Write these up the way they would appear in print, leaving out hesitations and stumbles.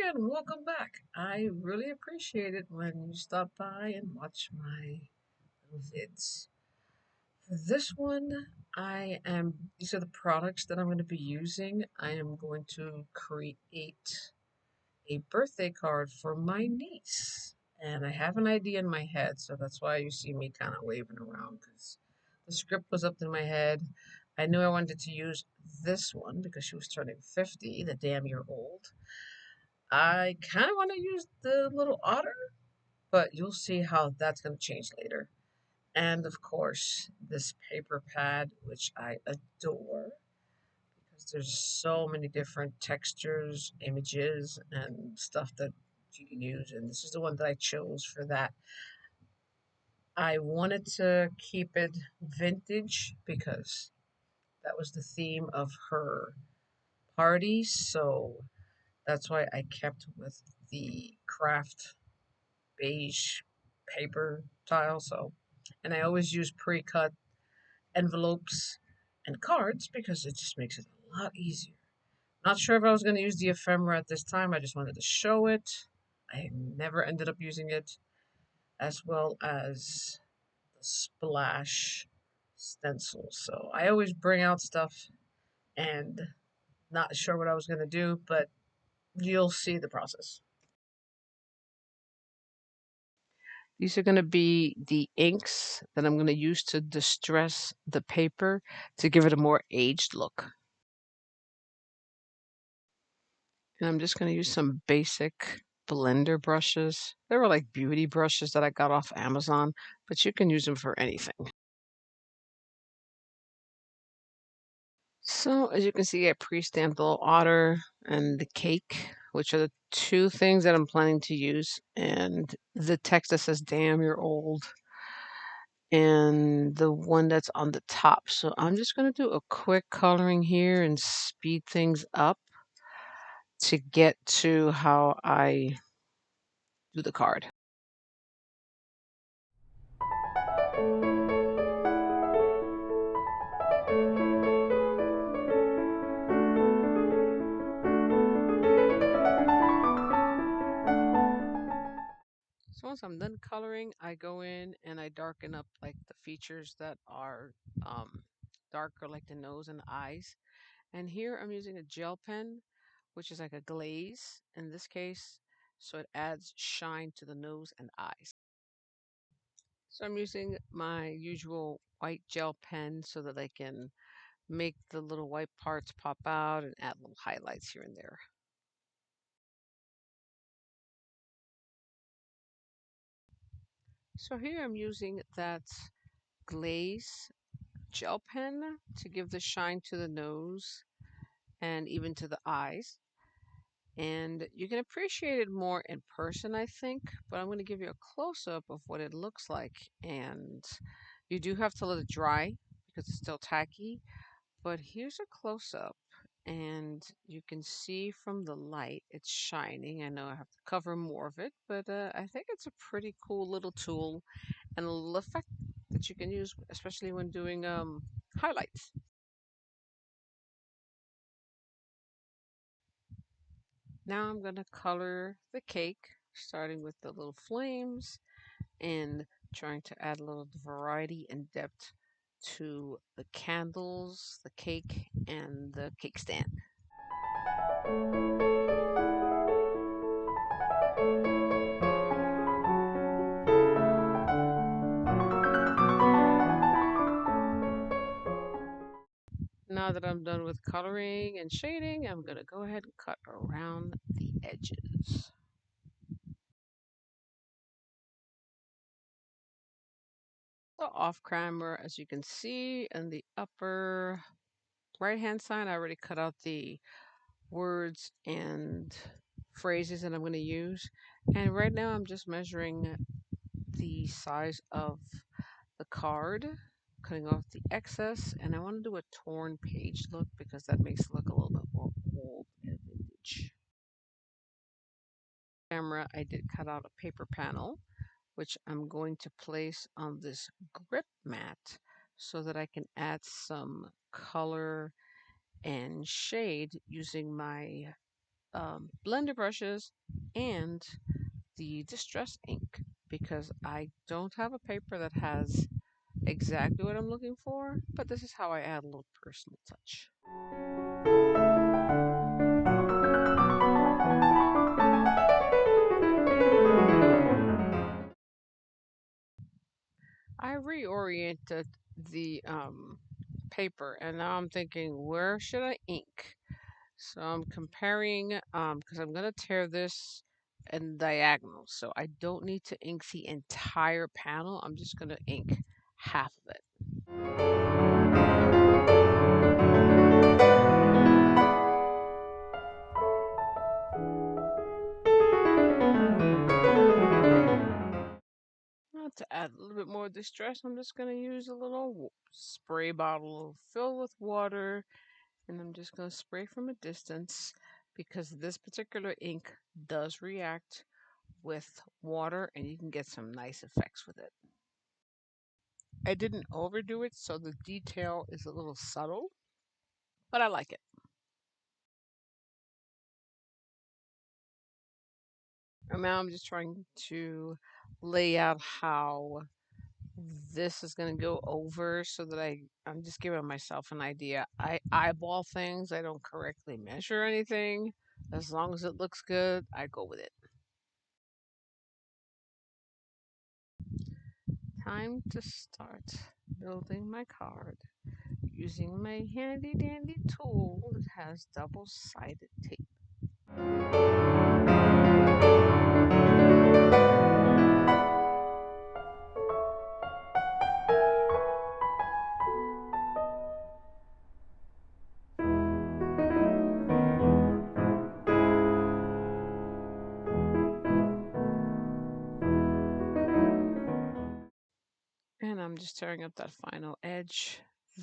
again. Welcome back. I really appreciate it when you stop by and watch my little vids. For this one, these are the products that I'm going to be using. I am going to create a birthday card for my niece. And I have an idea in my head, so that's why you see me kind of waving around because the script was up in my head. I knew I wanted to use this one because she was turning 50, the damn year old. I kind of want to use the little otter, but you'll see how that's going to change later. And of course, this paper pad, which I adore because there's so many different textures, images, and stuff that you can use. And this is the one that I chose for that. I wanted to keep it vintage because that was the theme of her party. So that's why I kept with the craft beige paper tile. So, and I always use pre-cut envelopes and cards because it just makes it a lot easier. Not sure if I was going to use the ephemera at this time. I just wanted to show it. I never ended up using it, as well as the splash stencil. So I always bring out stuff and not sure what I was going to do, but you'll see the process. These are going to be the inks that I'm going to use to distress the paper to give it a more aged look. And I'm just going to use some basic blender brushes. They were like beauty brushes that I got off Amazon, but you can use them for anything. So as you can see, I pre-stamped the little otter and the cake, which are the two things that I'm planning to use. And the text that says, damn, you're old. And the one that's on the top. So I'm just going to do a quick coloring here and speed things up to get to how I do the card. So once I'm done coloring, I go in and I darken up like the features that are darker, like the nose and the eyes. And here I'm using a gel pen, which is like a glaze in this case, so it adds shine to the nose and eyes. So I'm using my usual white gel pen so that I can make the little white parts pop out and add little highlights here and there. So here I'm using that glaze gel pen to give the shine to the nose and even to the eyes. And you can appreciate it more in person, I think, but I'm going to give you a close-up of what it looks like. And you do have to let it dry because it's still tacky, but here's a close-up. And you can see from the light, it's shining. I know I have to cover more of it, but I think it's a pretty cool little tool and a little effect that you can use, especially when doing highlights. Now I'm going to color the cake, starting with the little flames and trying to add a little variety and depth to the candles, the cake, and the cake stand. Now that I'm done with coloring and shading, I'm going to go ahead and cut around the edges. So off camera, as you can see in the upper right hand side, I already cut out the words and phrases that I'm going to use. And right now I'm just measuring the size of the card, cutting off the excess, and I want to do a torn page look because that makes it look a little bit more old and vintage. Camera, I did cut out a paper panel, which I'm going to place on this grip mat so that I can add some color and shade using my blender brushes and the distress ink because I don't have a paper that has exactly what I'm looking for, but this is how I add a little personal touch. I reoriented the paper and now I'm thinking, where should I ink? So I'm comparing because I'm going to tear this in diagonal. So I don't need to ink the entire panel. I'm just going to ink half of it. Now to add a little bit more distress, I'm just going to use a little spray bottle filled with water and I'm just going to spray from a distance because this particular ink does react with water and you can get some nice effects with it. I didn't overdo it, so the detail is a little subtle, but I like it. And now I'm just trying to lay out how this is going to go over so that I'm just giving myself an idea. I eyeball things, I don't correctly measure anything. As long as it looks good, I go with it. Time to start building my card using my handy dandy tool that has double-sided tape. And I'm just tearing up that final edge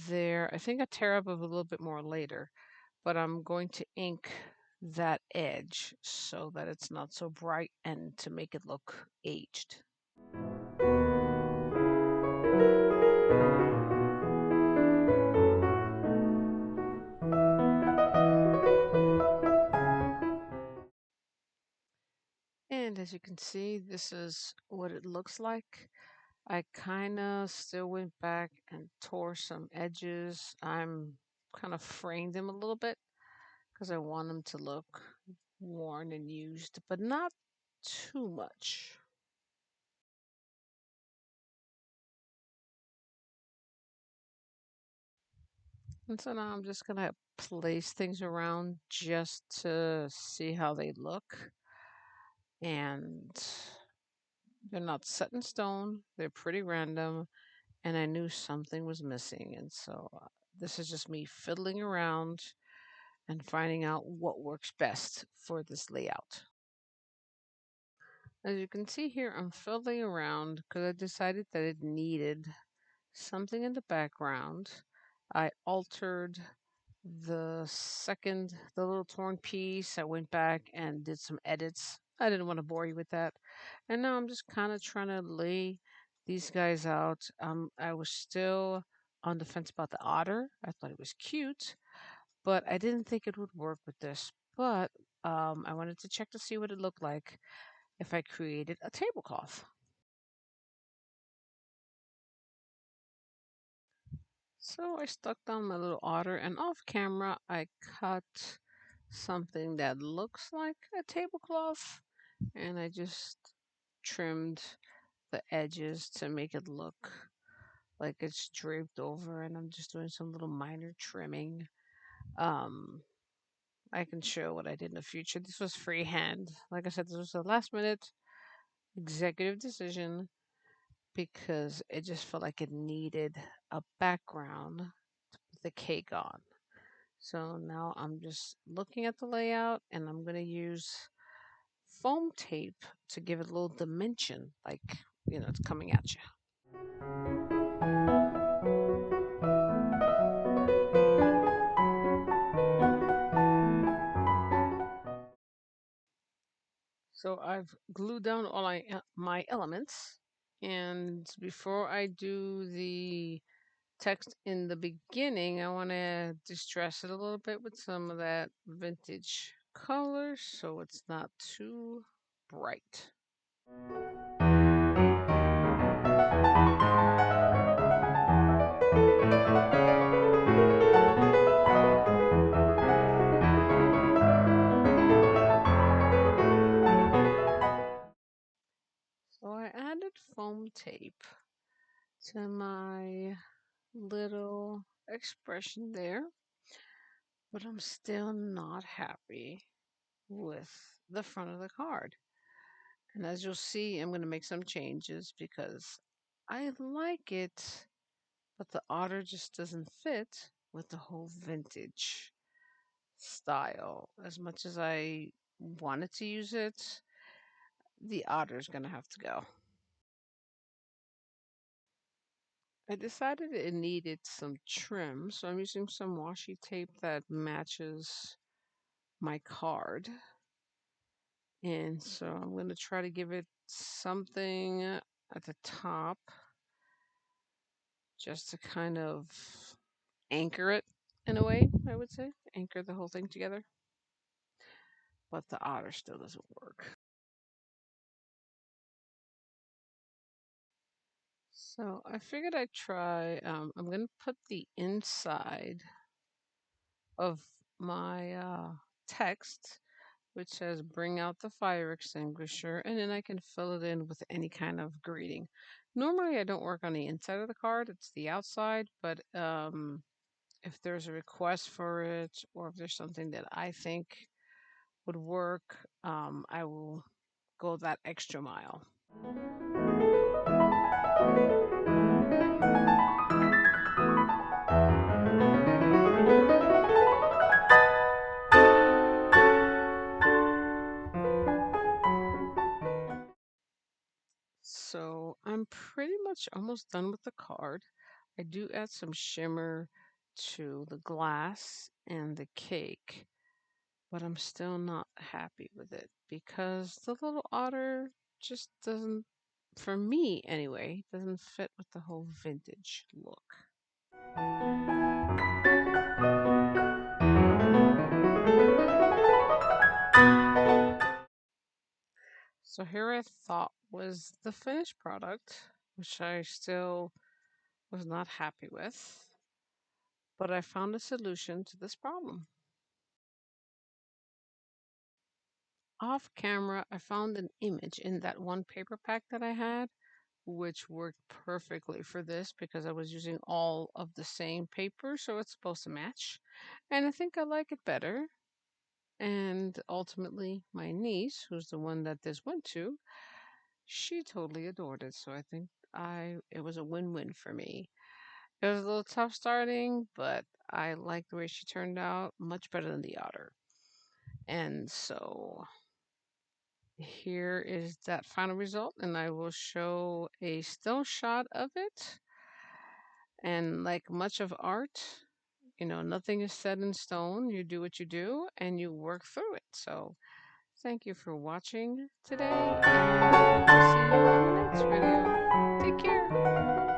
there. I think I tear up a little bit more later, but I'm going to ink that edge so that it's not so bright and to make it look aged. And as you can see, this is what it looks like. I kind of still went back and tore some edges. I'm kind of framed them a little bit because I want them to look worn and used, but not too much. And so now I'm just gonna place things around just to see how they look. And they're not set in stone, they're pretty random. And I knew something was missing. And so this is just me fiddling around and finding out what works best for this layout. As you can see here, I'm fiddling around because I decided that it needed something in the background. I altered the little torn piece. I went back and did some edits. I didn't want to bore you with that. And now I'm just kind of trying to lay these guys out. I was still on the fence about the otter. I thought it was cute, but I didn't think it would work with this. But I wanted to check to see what it looked like if I created a tablecloth. So I stuck down my little otter, and off camera, I cut something that looks like a tablecloth, and I just trimmed the edges to make it look like it's draped over, and I'm just doing some little minor trimming. Um, I can show what I did in the future. This was freehand. Like I said, this was a last minute executive decision because it just felt like it needed a background to put the cake on. So now I'm just looking at the layout and I'm going to use foam tape to give it a little dimension, like, it's coming at you. So I've glued down all my elements. And before I do the text in the beginning, I want to distress it a little bit with some of that vintage color so it's not too bright. So I added foam tape to my little expression there, but I'm still not happy with the front of the card. And as you'll see, I'm going to make some changes because I like it, but the otter just doesn't fit with the whole vintage style. As much as I wanted to use it, the otter's going to have to go. I decided it needed some trim, so I'm using some washi tape that matches my card. And so I'm going to try to give it something at the top just to kind of anchor it in a way, I would say. Anchor the whole thing together. But the otter still doesn't work. So I figured I'd try, I'm going to put the inside of my text, which says bring out the fire extinguisher, and then I can fill it in with any kind of greeting. Normally, I don't work on the inside of the card, it's the outside, but if there's a request for it or if there's something that I think would work, I will go that extra mile. So I'm pretty much almost done with the card. I do add some shimmer to the glass and the cake, but I'm still not happy with it because the little otter just doesn't, for me anyway, doesn't fit with the whole vintage look. So here I thought was the finished product, which I still was not happy with, but I found a solution to this problem. Off camera, I found an image in that one paper pack that I had, which worked perfectly for this because I was using all of the same paper, so it's supposed to match. And I think I like it better. And ultimately, my niece, who's the one that this went to, she totally adored it. So I think it was a win-win for me. It was a little tough starting, but I like the way she turned out, much better than the otter. And so here is that final result, and I will show a still shot of it. And like much of art, nothing is set in stone. You do what you do and you work through it. So thank you for watching today, and I hope to see you on the next video. Take care.